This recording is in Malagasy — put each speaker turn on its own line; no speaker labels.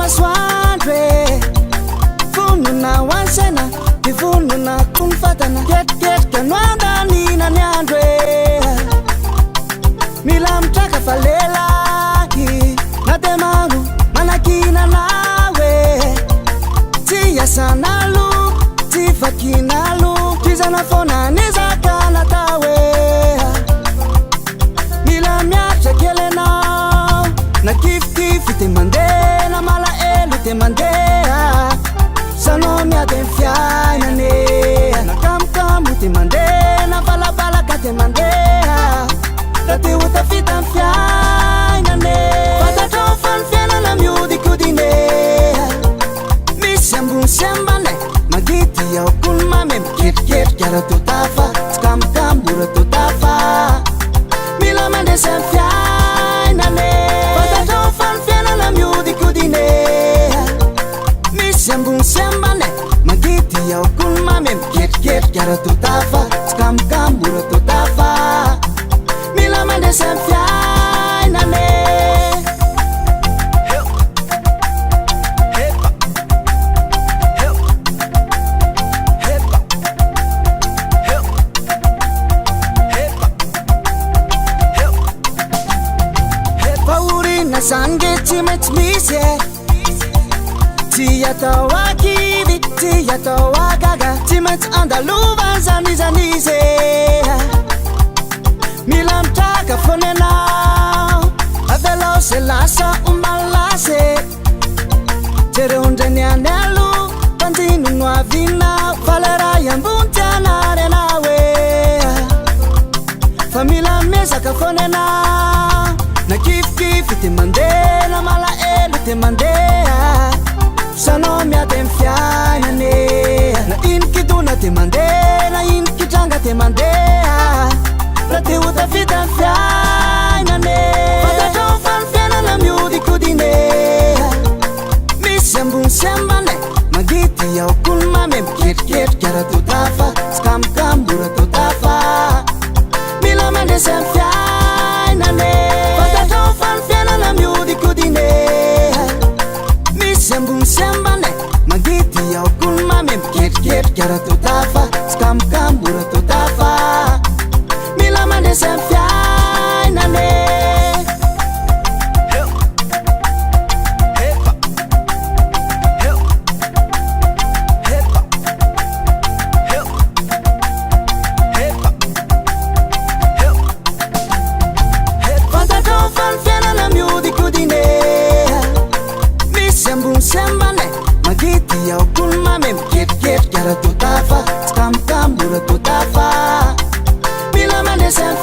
masoandre vonona hoansena de vonona konfatana ketiketika noandanina ny andro mila mitraka fa lelaky na de mano manakina nawe tsy asanalo tsy vakinalo tizana fona nizakana tawe mila miatra kelenao na kifikify te mandeha na malaelo te mandeha sano miady ny fiainane na kamokamo te mandeha na balabalaka te mandeha da te hotafita ny fiainane fatatrao fa ny fiainana miodikodine misy ambony sy ambane magity aokony mame mikerikerika raha totafa tsy kamokamo raha totafa mila mandesa ny fiainane fatatrao fa ny fiainana miodikodine misy ambony sy ambane magity aokony mame mikerikerika raha totafa tsy kamokamo raha totafa mila mandesa ny fiainane faorina zange tsy maintsy misy tsy atao akivy tsy atao agaga tsy maintsy andalova zanizanizy mila mitraka fonenao avelao se lasa omalase jereo ndraniany alo mpanjino no avinao faleray ambony tianary anawe fa mila mesaka fonenao na kifikify te mandeha na malaelo te mandeha sano miady ny fiainane na inikidona te mandeha na inikitranga te mandeha raha te hotafita ny fiainane fatatrao fa ny fiainana miodikodine misy ambony sy ambane magity aokony mame mikerikerika raha totafa tsy kamokamo raha totafa mila mandesa ny fiainane fatatrao fa ny fiainana miodikodine misy ambony sy ambane magity aokony mame mikerikerika raha totafa tsy kamokamo raha totafa mila mandesa ny fiainane fatatrao fa ny fiainana miodikodine misy ambony sy ambane magity aokony mame mikerikerika raha totafa tsy kamokamo raha totafa mila mandesa ny